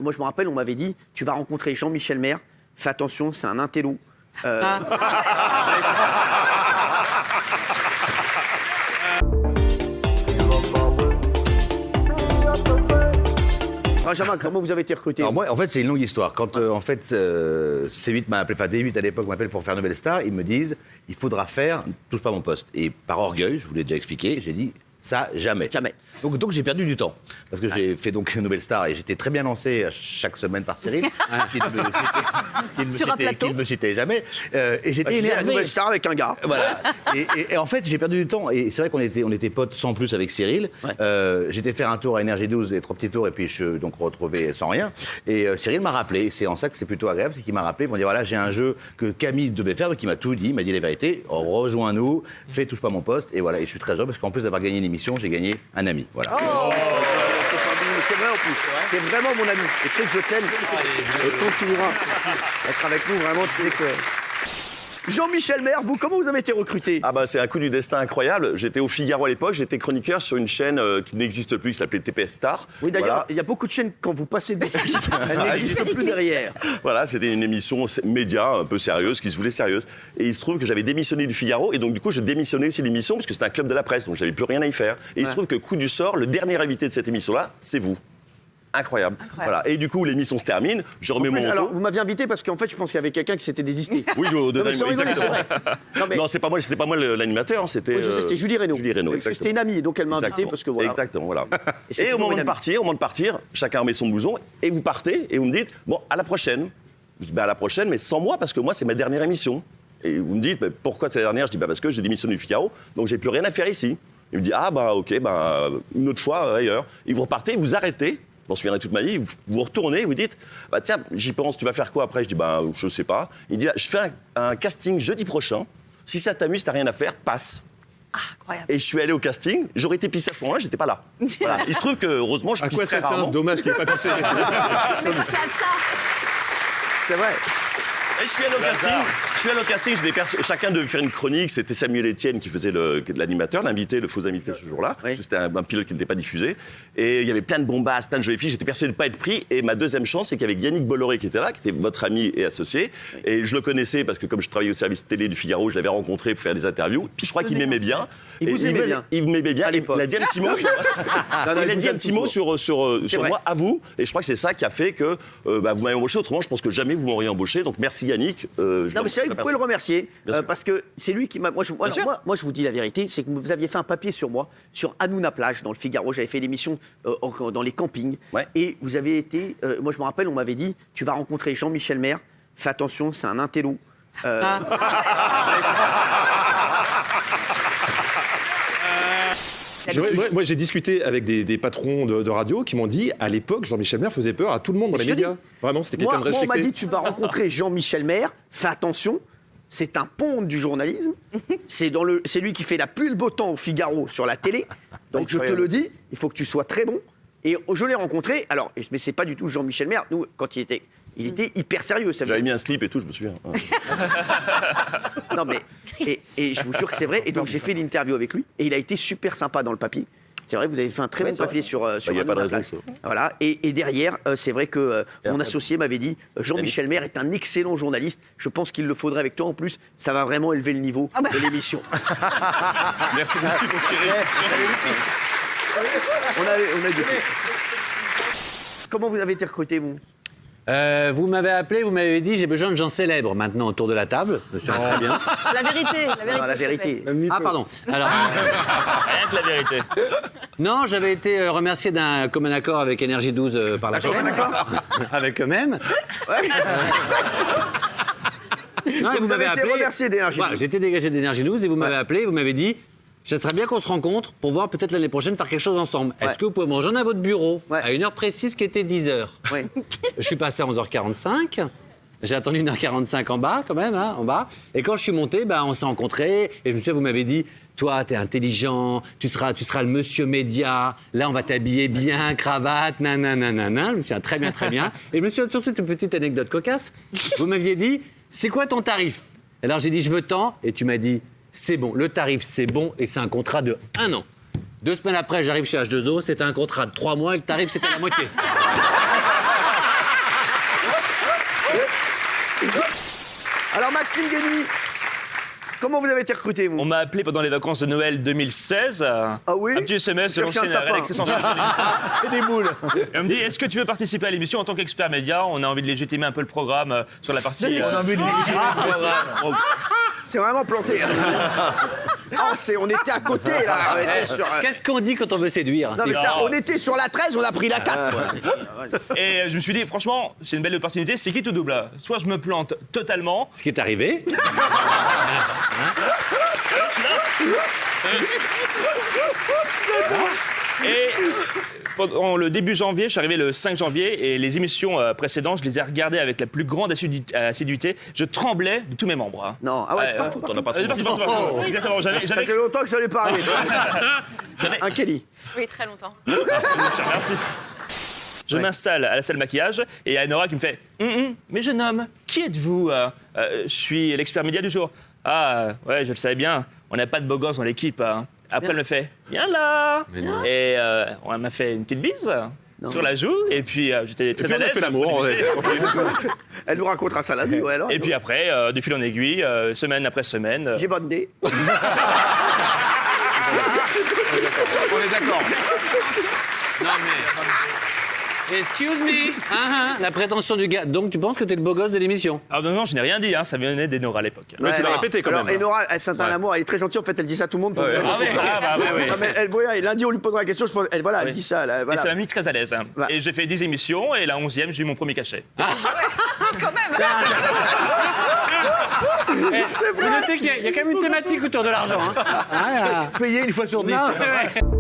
Moi, je me rappelle, on m'avait dit, tu vas rencontrer Jean-Michel Maire, fais attention, c'est un intello. Benjamin, comment vous avez été recruté? Alors moi, en fait, c'est une longue histoire. Quand, en fait, C8 m'a appelé, enfin D8 à l'époque m'appelle pour faire Nouvelle Star, ils me disent, il faudra faire Touche pas mon poste. Et par orgueil, je vous l'ai déjà expliqué, j'ai dit, ça, jamais. Jamais. Donc j'ai perdu du temps. Parce que j'ai fait donc Nouvelle Star et j'étais très bien lancé chaque semaine par Cyril, qui ne me citait jamais. Et j'étais énervé. Nouvelle Star avec un gars. Voilà. Et en fait, j'ai perdu du temps. Et c'est vrai qu'on était potes sans plus avec Cyril. Ouais. J'étais faire un tour à Énergie 12, et 3 petits tours, et puis je suis donc retrouvé sans rien. Et Cyril m'a rappelé. C'est en ça que c'est plutôt agréable, c'est qu'il m'a rappelé pour dire voilà, j'ai un jeu que Camille devait faire, donc il m'a tout dit, il m'a dit la vérité. Rejoins-nous, fais Touche pas mon poste. Et voilà. Et je suis très heureux parce qu'en plus d'avoir gagné une émission, j'ai gagné un ami. Voilà. C'est vrai en plus. C'est vraiment mon ami. Et tu sais que je t'aime. Et quand tu voudras être avec nous, vraiment, tu sais que... Jean-Michel Maire, vous, comment vous avez été recruté? Ah bah c'est un coup du destin incroyable. J'étais au Figaro à l'époque, j'étais chroniqueur sur une chaîne qui n'existe plus, qui s'appelait TPS Star. Oui, d'ailleurs, voilà. Il y a beaucoup de chaînes, quand vous passez dessus, elles n'existent plus derrière. Voilà, c'était une émission média un peu sérieuse, qui se voulait sérieuse. Et il se trouve que j'avais démissionné du Figaro, et donc du coup je démissionnais aussi de l'émission, parce que c'était un club de la presse, donc j'avais plus rien à y faire. Et il se trouve que coup du sort, le dernier invité de cette émission-là, c'est vous. Incroyable. Voilà. Et du coup, l'émission se termine, je remets mon manteau. Alors, vous m'aviez invité parce qu'en fait, je pense qu'il y avait quelqu'un qui s'était désisté. Oui, exactement. Non, c'était pas moi l'animateur, c'était... Oui, c'était Julie Reynaud. Julie Reynaud, parce que c'était une amie, donc elle m'a invité parce que voilà. Exactement, voilà. Et au moment de partir, chacun remet son blouson, et vous partez, et vous me dites, bon, à la prochaine. Je dis, à la prochaine, mais sans moi, parce que moi, c'est ma dernière émission. Et vous me dites, pourquoi c'est la dernière? Je dis, parce que j'ai démissionné du Figaro, donc j'ai plus rien à faire ici. Il me dit, ok, une autre fois, ailleurs. Et vous repartez, vous arrêtez. Je m'en souviendrai toute ma vie, vous retournez, vous dites, tiens, j'y pense, tu vas faire quoi après? Je dis, je sais pas. Il dit, je fais un casting jeudi prochain. Si ça t'amuse, t'as rien à faire, passe. Ah, incroyable. Et je suis allé au casting. J'aurais été pissé à ce moment-là, j'étais pas là. Voilà. Il se trouve que, heureusement, je pisse très rarement. Dommage qu'il n'ait pas pissé. Mais c'est ça. C'est vrai. Et je suis allé au casting, chacun devait faire une chronique. C'était Samuel Etienne qui faisait l'animateur, l'invité, le faux invité ce jour-là. Oui. C'était un pilote qui n'était pas diffusé. Et il y avait plein de bombasses, plein de jolies filles. J'étais persuadé de ne pas être pris. Et ma deuxième chance, c'est qu'il y avait Yannick Bolloré qui était là, qui était votre ami et associé. Oui. Et je le connaissais parce que comme je travaillais au service télé du Figaro, je l'avais rencontré pour faire des interviews. Puis je crois qu'il m'aimait bien. Il m'aimait bien. Il a dit un petit mot sur moi, à vous. Et je crois que c'est ça qui a fait que vous m'avez embauché. Autrement, je pense que jamais vous m'auriez embauché. Donc merci Yannick. Non, mais c'est vrai que vous pouvez le remercier, parce que c'est lui qui m'a... Moi, je vous dis la vérité, c'est que vous aviez fait un papier sur moi, sur Hanouna Plage, dans le Figaro. J'avais fait l'émission dans les campings. Ouais. Et vous avez été... moi, je me rappelle, on m'avait dit, tu vas rencontrer Jean-Michel Maire, fais attention, c'est un intello. Moi, j'ai discuté avec des patrons de radio qui m'ont dit, à l'époque, Jean-Michel Maire faisait peur à tout le monde dans les médias. Vraiment, c'était quelqu'un de respecté. Moi, on m'a dit, tu vas rencontrer Jean-Michel Maire, fais attention, c'est un pont du journalisme. C'est lui qui fait la pluie le beau temps au Figaro sur la télé. Donc, je te le dis, il faut que tu sois très bon. Et je l'ai rencontré, alors, mais c'est pas du tout Jean-Michel Maire. Nous, quand il était hyper sérieux. J'avais mis un slip et tout, je me souviens. Non, mais... Et je vous jure que c'est vrai. Et donc, j'ai fait l'interview avec lui. Et il a été super sympa dans le papier. C'est vrai, vous avez fait un très bon papier sur il n'y a pas de raison, ça. Voilà. Et derrière, c'est vrai que mon associé m'avait dit, Jean-Michel Maire est un excellent journaliste. Je pense qu'il le faudrait avec toi. En plus, ça va vraiment élever le niveau de l'émission. Merci pour tirer. On a eu Comment vous avez été recruté, vous? Vous m'avez appelé, vous m'avez dit j'ai besoin de gens célèbres maintenant autour de la table. Je me suis très bien. La vérité. Non, la vérité. Ah pardon. Alors, Rien que la vérité. non, j'avais été remercié d'un commun accord avec Énergie 12 par la chaîne. Avec eux-mêmes. Non, et vous m'avez été appelé. Remercié d'Énergie 12. Voilà, j'étais dégagé d'Énergie 12 et vous m'avez appelé, vous m'avez dit ça serait bien qu'on se rencontre pour voir peut-être l'année prochaine faire quelque chose ensemble. Est-ce que vous pouvez me rejoindre à votre bureau à une heure précise qui était 10h? Je suis passé à 11h45. J'ai attendu 1h45 en bas, quand même, en bas. Et quand je suis monté, on s'est rencontrés. Et je me souviens, vous m'avez dit, toi, t'es intelligent, tu seras le monsieur média. Là, on va t'habiller bien, cravate, nanana. Je me souviens très bien. Et je me souviens surtout une petite anecdote cocasse. Vous m'aviez dit, c'est quoi ton tarif? Alors j'ai dit, je veux tant. Et tu m'as dit, c'est bon, le tarif, c'est bon. Et c'est un contrat de 1 an. 2 semaines après, j'arrive chez H2O, c'était un contrat de 3 mois et le tarif, c'était la moitié. Alors, Maxime Guény, comment vous avez été recruté, vous? On m'a appelé pendant les vacances de Noël 2016. Ah oui? Un petit SMS de Cherchez un l'ancienne sapin. rédactrice en chef de l'émission. Et des boules. Et on me dit, est-ce que tu veux participer à l'émission en tant qu'expert média? On a envie de légitimer un peu le programme sur la partie... On a envie de Oh, C'est vraiment planté. Ah, on était à côté, là. On était sur... Qu'est-ce qu'on dit quand on veut séduire? Non, mais ça, on était sur la 13, on a pris la 4. quoi. Et je me suis dit, franchement, c'est une belle opportunité, c'est qui tout double? Soit je me plante totalement, Ce qui est arrivé. et pendant le début janvier, je suis arrivé le 5 janvier, et les émissions précédentes, je les ai regardées avec la plus grande assiduité. Je tremblais de tous mes membres. Hein. Non, ah ouais, partout, T'en as pas Partout, partout, partout. Exactement, Ça fait longtemps que ça n'est pas arrivé. Un Kelly. Oui, très longtemps. Merci. Je m'installe à la salle maquillage et il y a Nora qui me fait mais jeune homme, qui êtes-vous? Je suis l'expert média du jour. Ah, ouais, je le savais bien, on n'a pas de beau gosse dans l'équipe. Hein. Après, elle me fait viens là. Et on m'a fait une petite bise sur la joue et puis j'étais très à on a l'aise. fait l'amour. Ouais. Elle nous racontera ça lundi, ouais, alors. Et puis après, de fil en aiguille, semaine après semaine. J'ai bonne idée. On est d'accord. Non mais. Excuse me. La prétention du gars. Donc tu penses que t'es le beau gosse de l'émission? Ah non, je n'ai rien dit, hein, ça venait des Nora à l'époque. Mais tu l'as répété quand alors, même. Et Nora, elle c'est un amour, elle est très gentille, en fait, elle dit ça à tout le monde. Pour Ouais. pour- Ah oui, oui. Non, mais elle, voilà, et lundi, on lui posera la question, je pense, elle, voilà, elle Oui. dit ça. Là, Et voilà. ça m'a mis très à l'aise. Hein. Ouais. Et j'ai fait 10 émissions et la 11e, j'ai eu mon premier cachet. Quand même. Vous notez qu'il y a quand même une thématique autour de l'argent. Hein. Payé une fois sur 10. Non, ouais.